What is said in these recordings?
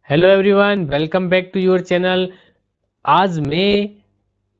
Hello everyone, welcome back to your channel. आज मैं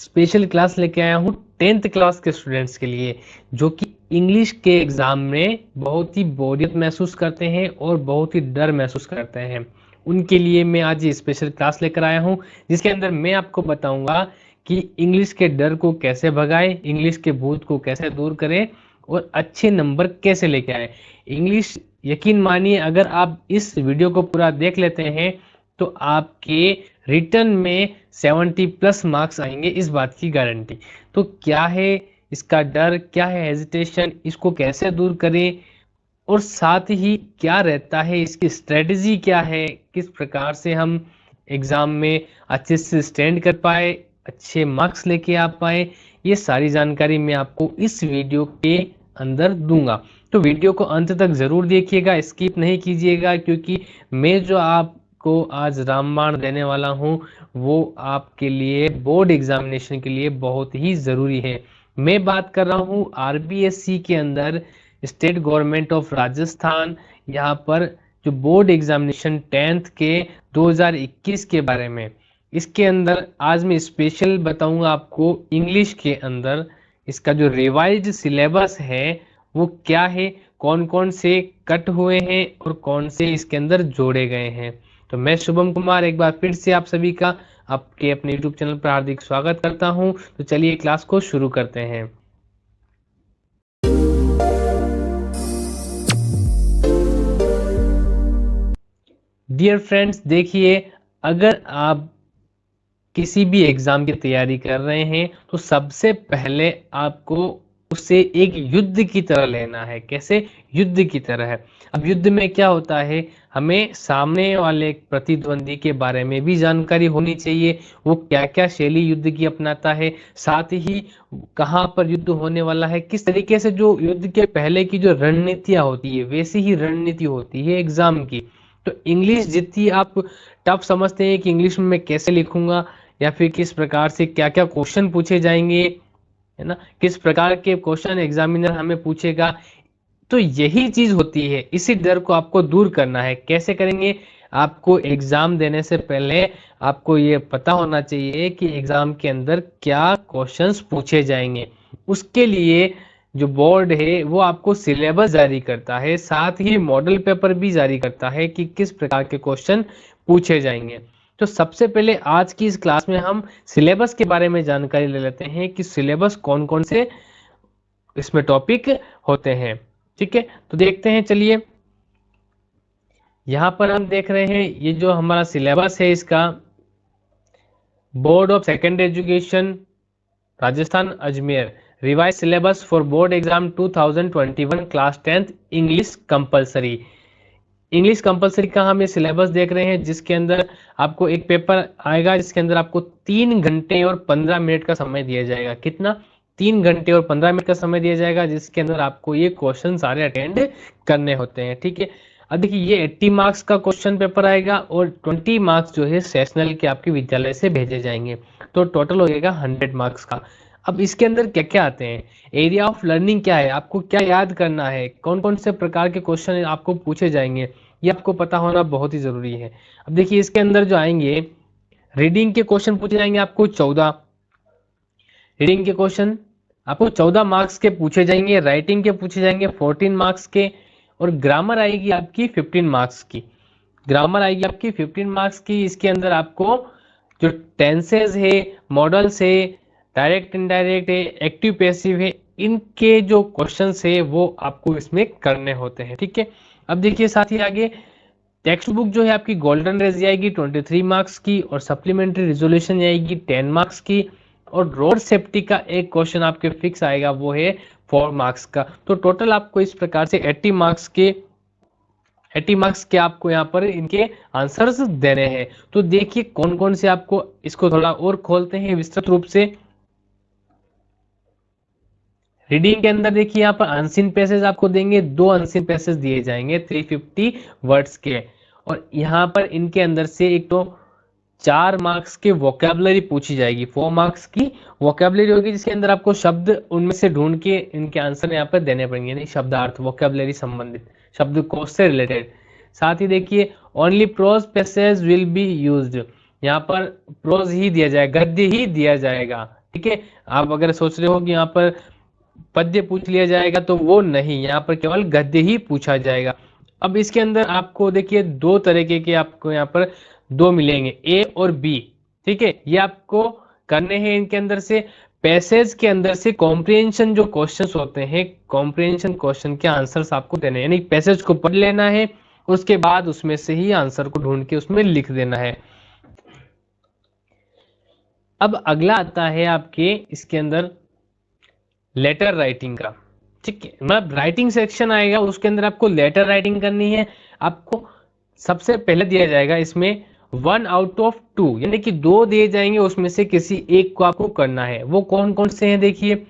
special class लेके आया हूँ 10th क्लास के स्टूडेंट्स के लिए, जो कि इंग्लिश के एग्जाम में बहुत ही बोरियत महसूस करते हैं और बहुत ही डर महसूस करते हैं। उनके लिए मैं आज ये स्पेशल क्लास लेकर आया हूँ, जिसके अंदर मैं आपको बताऊंगा कि इंग्लिश के डर को कैसे भगाएं, इंग्लिश के भूत को कैसे दूर करें और अच्छे नंबर कैसे लेके आए इंग्लिश। यकीन मानिए, अगर आप इस वीडियो को पूरा देख लेते हैं तो आपके रिटर्न में 70+ मार्क्स आएंगे, इस बात की गारंटी। तो क्या है इसका डर, क्या है हेजिटेशन, इसको कैसे दूर करें और साथ ही क्या रहता है, इसकी स्ट्रेटजी क्या है, किस प्रकार से हम एग्जाम में अच्छे से स्टैंड कर पाए, अच्छे मार्क्स लेके आ पाए, ये सारी जानकारी मैं आपको इस वीडियो के अंदर दूंगा। तो वीडियो को अंत तक जरूर देखिएगा, स्किप नहीं कीजिएगा, क्योंकि मैं जो आपको आज रामबाण देने वाला हूँ वो आपके लिए बोर्ड एग्जामिनेशन के लिए बहुत ही ज़रूरी है। मैं बात कर रहा हूँ आरबीएससी के अंदर, स्टेट गवर्नमेंट ऑफ राजस्थान, यहाँ पर जो बोर्ड एग्जामिनेशन 10th के 2021 के बारे में। इसके अंदर आज मैं स्पेशल बताऊंगा आपको इंग्लिश के अंदर इसका जो रिवाइज्ड सिलेबस है वो क्या है, कौन कौन से कट हुए हैं और कौन से इसके अंदर जोड़े गए हैं। तो मैं शुभम कुमार एक बार फिर से आप सभी का आपके अपने यूट्यूब चैनल पर हार्दिक स्वागत करता हूं। तो चलिए क्लास को शुरू करते हैं। डियर फ्रेंड्स, देखिए, अगर आप किसी भी एग्जाम की तैयारी कर रहे हैं तो सबसे पहले आपको उसे एक युद्ध की तरह लेना है। कैसे? युद्ध की तरह है। अब युद्ध में क्या होता है, हमें सामने वाले प्रतिद्वंदी के बारे में भी जानकारी होनी चाहिए, वो क्या क्या शैली युद्ध की अपनाता है, साथ ही कहाँ पर युद्ध होने वाला है, किस तरीके से जो युद्ध के पहले की जो रणनीतियाँ होती है वैसी ही रणनीति होती है एग्जाम की। तो इंग्लिश जितनी आप टफ समझते हैं कि इंग्लिश में मैं कैसे लिखूंगा या फिर किस प्रकार से क्या क्या क्वेश्चन पूछे जाएंगे, है ना, किस प्रकार के क्वेश्चन एग्जामिनर हमें पूछेगा, तो यही चीज होती है। इसी डर को आपको दूर करना है। कैसे करेंगे? आपको एग्जाम देने से पहले आपको ये पता होना चाहिए कि एग्जाम के अंदर क्या क्वेश्चंस पूछे जाएंगे। उसके लिए जो बोर्ड है वो आपको सिलेबस जारी करता है, साथ ही मॉडल पेपर भी जारी करता है कि किस प्रकार के क्वेश्चन पूछे जाएंगे। तो सबसे पहले आज की इस क्लास में हम सिलेबस के बारे में जानकारी ले लेते हैं कि सिलेबस कौन कौन से इसमें टॉपिक होते हैं। ठीक है, तो देखते हैं। चलिए, यहां पर हम देख रहे हैं ये जो हमारा सिलेबस है इसका, board of secondary education Rajasthan Ajmer, revise syllabus for board exam 2021 class 10th English compulsory. English compulsory का हम ये सिलेबस देख रहे हैं, जिसके अंदर आपको एक पेपर आएगा जिसके अंदर आपको 3 घंटे और 15 मिनट का समय दिया जाएगा। कितना? 3 घंटे और 15 मिनट का समय दिया जाएगा, जिसके अंदर आपको ये क्वेश्चन सारे अटेंड करने होते हैं। ठीक है, अब देखिए, ये 80 मार्क्स का क्वेश्चन पेपर आएगा और 20 मार्क्स जो है सेशनल के आपके विद्यालय से भेजे जाएंगे, तो टोटल हो जाएगा 100 मार्क्स का। अब इसके अंदर क्या क्या आते हैं, एरिया ऑफ लर्निंग क्या है, आपको क्या याद करना है, कौन कौन से प्रकार के क्वेश्चन आपको पूछे जाएंगे, ये आपको पता होना बहुत ही जरूरी है। अब देखिए, इसके अंदर जो आएंगे, रीडिंग के क्वेश्चन पूछे जाएंगे आपको 14 रीडिंग के क्वेश्चन आपको 14 मार्क्स के पूछे जाएंगे, राइटिंग के पूछे जाएंगे 14 मार्क्स के, और ग्रामर आएगी आपकी 15 मार्क्स की। ग्रामर आएगी आपकी 15 मार्क्स की। इसके अंदर आपको जो टेंसेज है, मॉडल्स है, डायरेक्ट इनडायरेक्ट है, एक्टिव पैसिव है, इनके जो क्वेश्चंस है वो आपको इसमें करने होते हैं। ठीक है, अब देखिए साथ ही आगे, टेक्स्ट बुक जो है आपकी गोल्डन रेज आएगी 23 मार्क्स की, और सप्लीमेंट्री रिजोल्यूशन आएगी 10 मार्क्स की, और रोड सेफ्टी का एक क्वेश्चन आपके फिक्स आएगा, वो है 4 मार्क्स का। तो टोटल आपको इस प्रकार से 80 मार्क्स के आपको यहाँ पर इनके आंसर्स देने हैं। तो देखिए कौन कौन से, आपको इसको थोड़ा और खोलते हैं विस्तृत रूप से। रीडिंग के अंदर देखिए, यहाँ पर अनसीन पैसेज आपको देंगे, 2 अनसीन पैसेज दिए जाएंगे 350 वर्ड्स के, और यहाँ पर इनके अंदर से एक तो 4 मार्क्स की वोकेबलरी पूछी जाएगी, 4 मार्क्स की वोकेबलरी होगी, जिसके अंदर आपको शब्द उनमें से ढूंढ के इनके आंसर यहाँ पर देने पड़ेंगे, नहीं शब्दार्थ, वोकेबलरी संबंधित शब्दकोश से रिलेटेड। साथ ही देखिए only prose passage will be used, यहाँ पर प्रोज ही दिया जाएगा, गद्य ही दिया जाएगा। ठीक है, आप अगर सोच रहे हो कि यहाँ पर पद्य पूछ लिया जाएगा तो वो नहीं, यहाँ पर केवल गद्य ही पूछा जाएगा। अब इसके अंदर आपको देखिए दो तरीके के आपको यहाँ पर दो मिलेंगे, ए और बी। ठीक है, ये आपको करने हैं इनके अंदर से। पैसेज के अंदर से कॉम्प्रिहेंशन जो क्वेश्चंस होते हैं, कॉम्प्रिहेंशन क्वेश्चन के आंसर्स आपको देने हैं, यानी पैसेज को पढ़ लेना है, उसके बाद उसमें से ही आंसर को ढूंढ के उसमें लिख देना है। अब अगला आता है आपके इसके अंदर लेटर राइटिंग का। ठीक है, मतलब राइटिंग सेक्शन आएगा, उसके अंदर आपको लेटर राइटिंग करनी है। आपको सबसे पहले दिया जाएगा इसमें 1 आउट ऑफ 2, यानी कि 2 दिए जाएंगे, उसमें से किसी एक को आपको करना है। वो कौन कौन से हैं देखिए,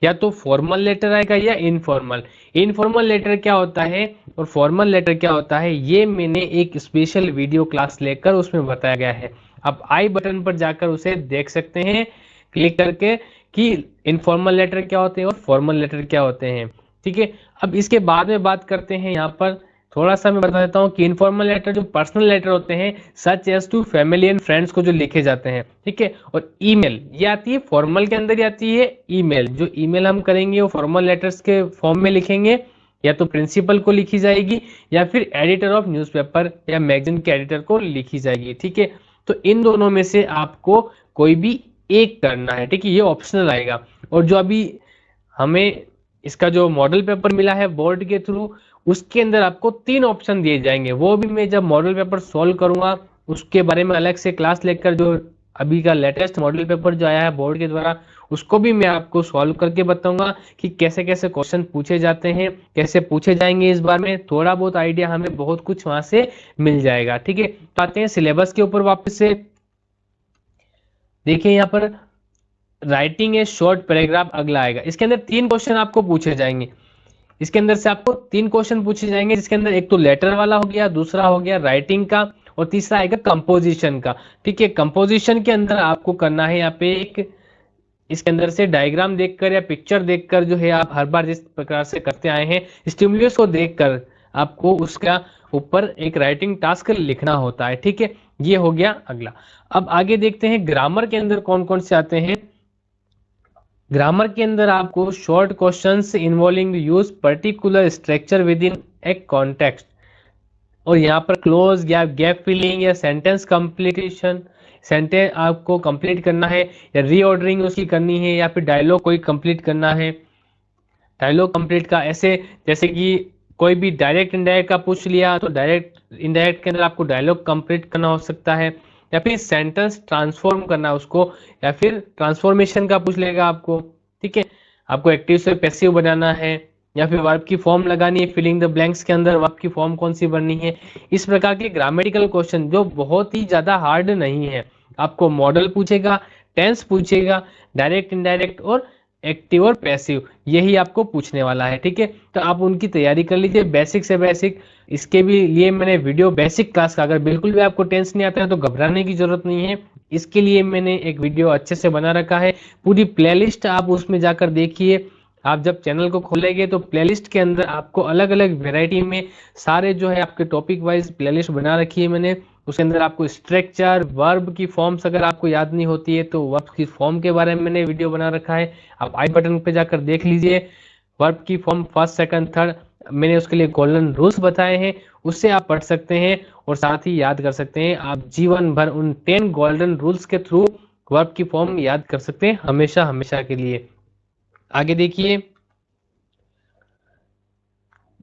या तो फॉर्मल लेटर आएगा या इनफॉर्मल। इनफॉर्मल लेटर क्या होता है और फॉर्मल लेटर क्या होता है, ये मैंने एक स्पेशल वीडियो क्लास लेकर उसमें बताया गया है। आप आई बटन पर जाकर उसे देख सकते हैं क्लिक करके कि इनफॉर्मल लेटर क्या होते हैं और फॉर्मल लेटर क्या होते हैं। ठीक है, अब इसके बाद में बात करते हैं, यहाँ पर थोड़ा सा मैं बता देता हूँ कि इनफॉर्मल लेटर जो पर्सनल लेटर होते हैं, such as to family and friends को जो लिखे जाते हैं। ठीक है, और ईमेल ये आती है फॉर्मल के अंदर ही आती है। ईमेल, जो ईमेल हम करेंगे वो फॉर्मल लेटर्स के फॉर्म में लिखेंगे, या तो प्रिंसिपल को लिखी जाएगी या फिर एडिटर ऑफ न्यूज़पेपर या मैगजीन के एडिटर को लिखी जाएगी। ठीक है, तो इन दोनों में से आपको कोई भी एक करना है। ठीक है, ये ऑप्शनल आएगा। और जो अभी हमें इसका जो मॉडल पेपर मिला है बोर्ड के थ्रू, उसके अंदर आपको 3 ऑप्शन दिए जाएंगे। वो भी मैं जब मॉडल पेपर सॉल्व करूंगा उसके बारे में अलग से क्लास लेकर, जो अभी का लेटेस्ट मॉडल पेपर जो आया है बोर्ड के द्वारा, उसको भी मैं आपको सॉल्व करके बताऊंगा कि कैसे कैसे क्वेश्चन पूछे जाते हैं, कैसे पूछे जाएंगे। इस बार में थोड़ा बहुत आइडिया हमें बहुत कुछ वहां से मिल जाएगा। ठीक है, तो आते हैं सिलेबस के ऊपर वापस से। देखिए यहाँ पर राइटिंग ए शॉर्ट पैराग्राफ अगला आएगा। इसके अंदर 3 क्वेश्चन आपको पूछे जाएंगे। इसके अंदर से आपको 3 क्वेश्चन पूछे जाएंगे, जिसके अंदर एक तो लेटर वाला हो गया, दूसरा हो गया राइटिंग का, और तीसरा आएगा कंपोजिशन का। ठीक है, कंपोजिशन के अंदर आपको करना है यहाँ पे एक, इसके अंदर से डायग्राम देखकर या पिक्चर देखकर, जो है आप हर बार जिस प्रकार से करते आए हैं स्टिमुलस को देखकर आपको उसका ऊपर एक राइटिंग टास्क लिखना होता है। ठीक है, ये हो गया अगला। अब आगे देखते हैं ग्रामर के अंदर कौन कौन से आते हैं। ग्रामर के अंदर आपको short questions involving use particular structure with in A context, और यहाँ पर क्लोज या गैप फिलिंग या सेंटेंस कंप्लीटेशन, सेंटेंस आपको कंप्लीट करना है या रीऑर्डरिंग उसकी करनी है, या फिर डायलॉग कोई कंप्लीट करना है। डायलॉग कंप्लीट का ऐसे, जैसे कि कोई भी डायरेक्ट इनडायरेक्ट का पूछ लिया तो डायरेक्ट इनडायरेक्ट के अंदर आपको डायलॉग कंप्लीट करना हो सकता है, या फिर सेंटेंस ट्रांसफॉर्म करना उसको, या फिर ट्रांसफॉर्मेशन का पूछ लेगा आपको। ठीक है, आपको एक्टिव से पैसिव बनाना है, या फिर वर्ब की फॉर्म लगानी है, फिलिंग द ब्लैंक्स के अंदर वर्ब की फॉर्म कौन सी बननी है। इस प्रकार के ग्रामेटिकल क्वेश्चन जो बहुत ही ज्यादा हार्ड नहीं है, आपको मॉडल पूछेगा, टेंस पूछेगा, डायरेक्ट इनडायरेक्ट और एक्टिव और पैसिव, यही आपको पूछने वाला है। ठीक है, तो आप उनकी तैयारी कर लीजिए बेसिक से बेसिक। इसके भी लिए मैंने वीडियो बेसिक क्लास का, अगर बिल्कुल भी आपको टेंस नहीं आता है तो घबराने की जरूरत नहीं है, इसके लिए मैंने एक वीडियो अच्छे से बना रखा है, पूरी प्लेलिस्ट आप उसमें जाकर देखिए। आप जब चैनल को खोलेंगे तो प्लेलिस्ट के अंदर आपको अलग अलग वैरायटी में सारे जो है आपके टॉपिक वाइज प्लेलिस्ट बना रखी है मैंने। उसके अंदर आपको स्ट्रक्चर, वर्ब की फॉर्म्स अगर आपको याद नहीं होती है तो वर्ब की फॉर्म के बारे में मैंने वीडियो बना रखा है, आप आई बटन पे जाकर देख लीजिए। वर्ब की फॉर्म फर्स्ट सेकंड थर्ड, मैंने उसके लिए गोल्डन रूल्स बताए हैं, उससे आप पढ़ सकते हैं और साथ ही याद कर सकते हैं। आप जीवन भर उन 10 गोल्डन रूल्स के थ्रू वर्ब की फॉर्म याद कर सकते हैं हमेशा हमेशा के लिए। आगे देखिए,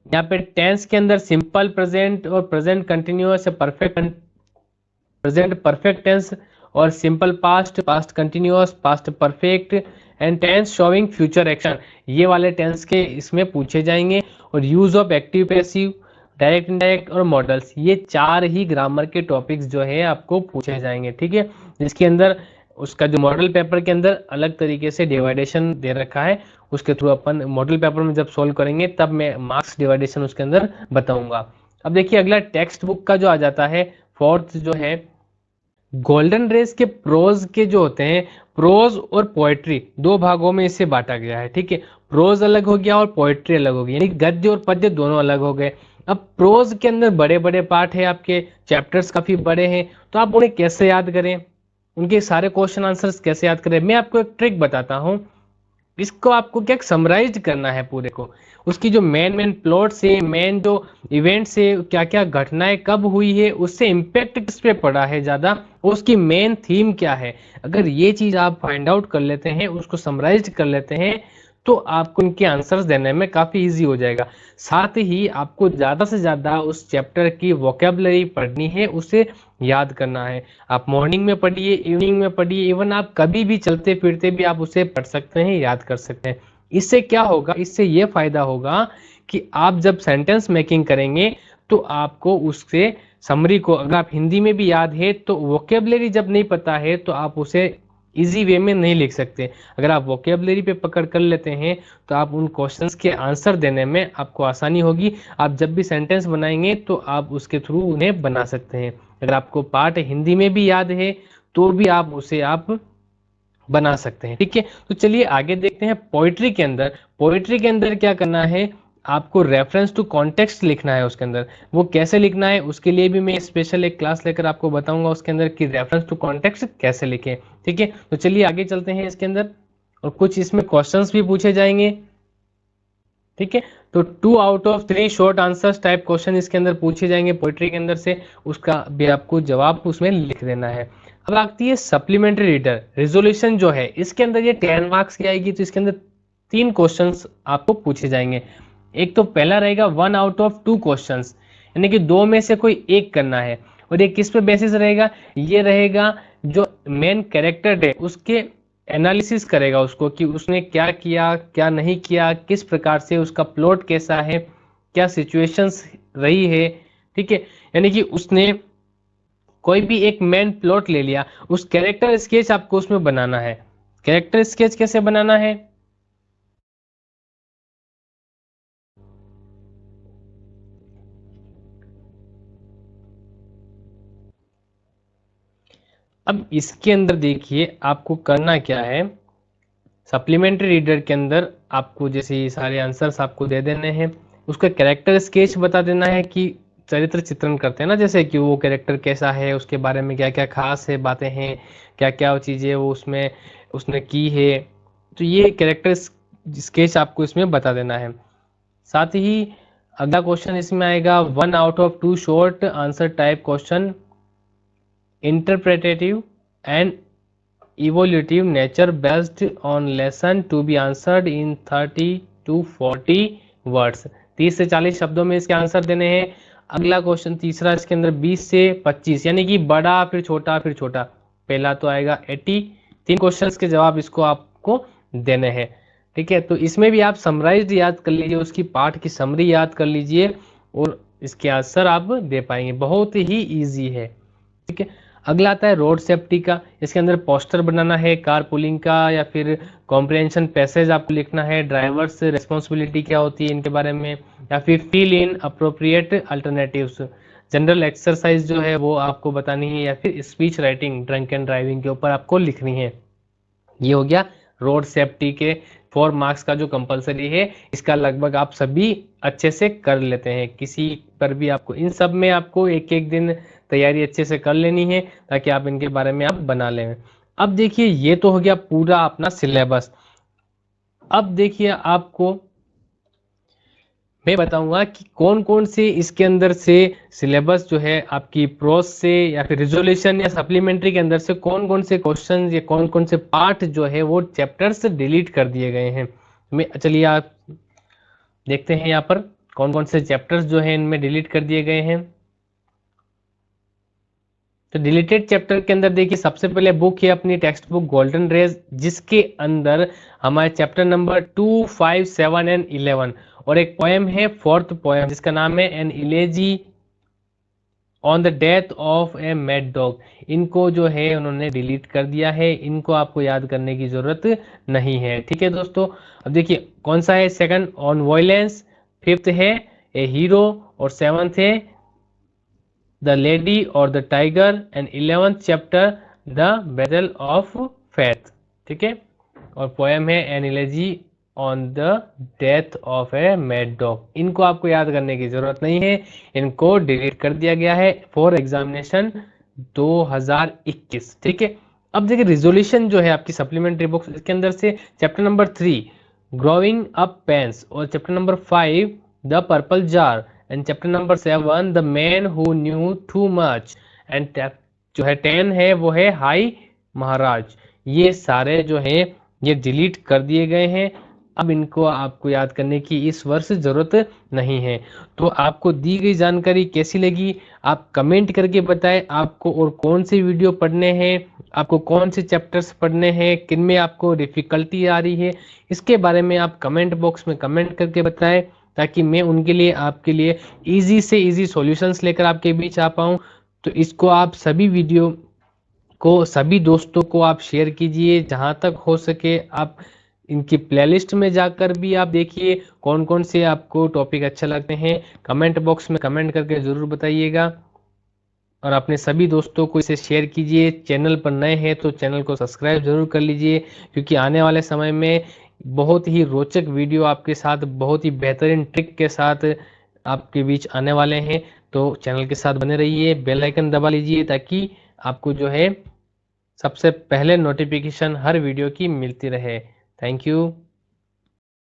यहाँ पे टेंस के अंदर सिंपल प्रेजेंट और present continuous, perfect present perfect tense, और simple past, past continuous, past perfect, and tense showing future action, ये वाले टेंस के इसमें पूछे जाएंगे। और use of active passive, direct indirect और मॉडल्स, ये 4 ही ग्रामर के टॉपिक्स जो है आपको पूछे जाएंगे। ठीक है, जिसके अंदर उसका जो मॉडल पेपर के अंदर अलग तरीके से डिवाइडेशन दे रखा है, उसके थ्रू अपन मॉडल पेपर में जब सॉल्व करेंगे तब मैं मार्क्स डिवाइडेशन उसके अंदर बताऊंगा। अब देखिए अगला टेक्स्ट बुक का जो आ जाता है, फोर्थ जो है गोल्डन रेस के प्रोज के जो होते हैं, प्रोज और पोएट्री 2 भागों में इसे बांटा गया है। ठीक है, प्रोज अलग हो गया और पोएट्री अलग हो गई, यानी गद्य और पद्य दोनों अलग हो गए। अब प्रोज के अंदर बड़े बड़े पार्ट है, आपके चैप्टर्स काफी बड़े हैं, तो आप उन्हें कैसे याद करें, उनके सारे क्वेश्चन आंसर्स कैसे याद करें। मैं आपको एक ट्रिक बताता हूँ। इसको आपको क्या समराइज करना है पूरे को, उसकी जो मेन मेन प्लॉट से, मेन जो इवेंट से, क्या क्या घटनाएं कब हुई है, उससे इम्पैक्ट किस पे पड़ा है ज्यादा, उसकी मेन थीम क्या है। अगर ये चीज आप फाइंड आउट कर लेते हैं, उसको समराइज कर लेते हैं, तो आपको इनके आंसर्स देने में काफी इजी हो जाएगा। साथ ही आपको ज्यादा से ज्यादा उस चैप्टर की वोकेबलरी पढ़नी है, उसे याद करना है। आप मॉर्निंग में पढ़िए, इवनिंग में पढ़िए, इवन आप कभी भी चलते फिरते भी आप उसे पढ़ सकते हैं, याद कर सकते हैं। इससे क्या होगा, इससे ये फायदा होगा कि आप जब सेंटेंस मेकिंग करेंगे तो आपको उससे समरी को, अगर आप हिंदी में भी याद है तो वोकेबलरी जब नहीं पता है तो आप उसे इजी वे में नहीं लिख सकते। अगर आप वोकेबलरी पे पकड़ कर लेते हैं तो आप उन क्वेश्चंस के आंसर देने में आपको आसानी होगी। आप जब भी सेंटेंस बनाएंगे तो आप उसके थ्रू उन्हें बना सकते हैं। अगर आपको पार्ट हिंदी में भी याद है तो भी आप उसे आप बना सकते हैं। ठीक है, तो चलिए आगे देखते हैं। पोइट्री के अंदर, पोइट्री के अंदर क्या करना है, आपको रेफरेंस टू कॉन्टेक्स्ट लिखना है उसके अंदर। वो कैसे लिखना है उसके लिए भी मैं स्पेशल एक क्लास लेकर आपको बताऊंगा उसके अंदर कि रेफरेंस टू कॉन्टेक्स्ट कैसे लिखें। ठीक है, तो चलिए आगे चलते हैं इसके अंदर, और कुछ इसमें क्वेश्चंस भी पूछे जाएंगे। ठीक है, तो 2 out of 3 short answers type question इसके अंदर पूछे जाएंगे पोइट्री के अंदर से, उसका भी आपको जवाब उसमें लिख देना है। अब आती है सप्लीमेंट्री रीडर रिजोल्यूशन जो है, इसके अंदर ये 10 मार्क्स की आएगी। तो इसके अंदर 3 क्वेश्चंस आपको पूछे जाएंगे। एक तो पहला रहेगा 1 आउट ऑफ 2 क्वेश्चंस, यानी कि 2 में से कोई एक करना है। और ये किस पे बेसिस रहेगा, ये रहेगा जो मेन कैरेक्टर है उसके एनालिसिस करेगा उसको, कि उसने क्या किया क्या नहीं किया, किस प्रकार से उसका प्लॉट कैसा है, क्या सिचुएशंस रही है। ठीक है, यानी कि उसने कोई भी एक मेन प्लॉट ले लिया, उस कैरेक्टर स्केच आपको उसमें बनाना है। कैरेक्टर स्केच कैसे बनाना है, अब इसके अंदर देखिए आपको करना क्या है। सप्लीमेंट्री रीडर के अंदर आपको जैसे ये सारे आंसर्स आपको दे देने हैं, उसका कैरेक्टर स्केच बता देना है कि चरित्र चित्रण करते हैं ना, जैसे कि वो कैरेक्टर कैसा है, उसके बारे में क्या क्या खास है बातें हैं, क्या क्या चीज़ें वो उसमें उसने की है। तो ये कैरेक्टर स्केच आपको इसमें बता देना है। साथ ही अगला क्वेश्चन इसमें आएगा 1 out of 2 short answer type question, interpretative and evolutive nature based on lesson to be answered in 30 to 40 words। 30 से 40 शब्दों में इसके आंसर देने हैं। अगला क्वेश्चन तीसरा, इसके अंदर 20 से 25, यानी कि बड़ा फिर छोटा फिर छोटा। पहला तो आएगा 80, 3 क्वेश्चंस के जवाब इसको आपको देने हैं। ठीक है, तो इसमें भी आप समराइज याद कर लीजिए, उसकी पाठ की समरी याद कर लीजिए और इसके आंसर आप दे पाएंगे। बहुत ही ईजी है। ठीक है, अगला आता है रोड सेफ्टी का। इसके अंदर पोस्टर बनाना है, कार पुलिंग का, या फिर कॉम्प्रिहेंशन पैसेज आपको लिखना है, ड्राइवर्स रिस्पॉन्सिबिलिटी क्या होती है इनके बारे में, या फिर fill in appropriate alternatives. General exercise जो है वो आपको बतानी है, या फिर speech writing drunk and driving के ऊपर आपको लिखनी है। ये हो गया रोड सेफ्टी के 4 मार्क्स का जो कंपलसरी है। इसका लगभग आप सभी अच्छे से कर लेते हैं, किसी पर भी आपको, इन सब में आपको एक एक दिन तैयारी अच्छे से कर लेनी है ताकि आप इनके बारे में आप बना लें। अब देखिए ये तो हो गया पूरा अपना सिलेबस। अब देखिए आपको मैं बताऊंगा कि कौन कौन से इसके अंदर से सिलेबस जो है आपकी प्रोस से या फिर रिजोल्यूशन या सप्लीमेंट्री के अंदर से कौन कौन से क्वेश्चन या कौन कौन से पार्ट जो है वो चैप्टर्स डिलीट कर दिए गए हैं। मैं चलिए आप देखते हैं यहाँ पर कौन कौन से चैप्टर्स जो है इनमें डिलीट कर दिए गए हैं। तो डिलीटेड चैप्टर के अंदर देखिए सबसे पहले बुक है अपनी टेक्स्ट बुक गोल्डन रेज, जिसके अंदर हमारे चैप्टर नंबर 2, 5, 7 एंड 11, और एक पोएम है 4th पोएम जिसका नाम है an elegy on the death of a mad dog. इनको जो है उन्होंने डिलीट कर दिया है, इनको आपको याद करने की जरूरत नहीं है। ठीक है दोस्तों, अब देखिए कौन सा है, सेकंड ऑन वॉयलेंस, 5th है ए हीरो, और 7th है द लेडी और the tiger, and 11th chapter the battle of faith. ठीक है, और पोएम है an elegy on the death of a mad dog. इनको आपको याद करने की जरूरत नहीं है, इनको डिलीट कर दिया गया है फॉर एग्जामिनेशन 2021। ठीक है, अब देखिए रिजोल्यूशन जो है आपकी सप्लीमेंट्री बुक्स, इसके अंदर से chapter number 3 growing up pains, और chapter number 5 the purple jar, and chapter number 7 the man who knew too much, and जो है 10 है वो है हाई महाराज। ये सारे जो है ये डिलीट कर दिए गए हैं। अब इनको आपको याद करने की इस वर्ष जरूरत नहीं है। तो आपको दी गई जानकारी कैसी लगी, आप कमेंट करके बताएं आपको और कौन से वीडियो पढ़ने हैं, आपको कौन से चैप्टर्स पढ़ने हैं, किन में आपको डिफिकल्टी आ रही है, इसके बारे में आप कमेंट बॉक्स में कमेंट करके बताएं, ताकि मैं उनके लिए आपके लिए इजी से इजी सॉल्यूशंस लेकर आपके बीच आ पाऊँ। तो इसको आप सभी वीडियो को सभी दोस्तों को आप शेयर कीजिए, जहां तक हो सके आप इनकी प्लेलिस्ट में जाकर भी आप देखिए कौन कौन से आपको टॉपिक अच्छे लगते हैं। कमेंट बॉक्स में कमेंट करके ज़रूर बताइएगा, और अपने सभी दोस्तों को इसे शेयर कीजिए। चैनल पर नए हैं तो चैनल को सब्सक्राइब जरूर कर लीजिए, क्योंकि आने वाले समय में बहुत ही रोचक वीडियो आपके साथ, बहुत ही बेहतरीन ट्रिक के साथ आपके बीच आने वाले हैं। तो चैनल के साथ बने रहिए, बेल आइकन दबा लीजिए, ताकि आपको जो है सबसे पहले नोटिफिकेशन हर वीडियो की मिलती रहे। Thank you.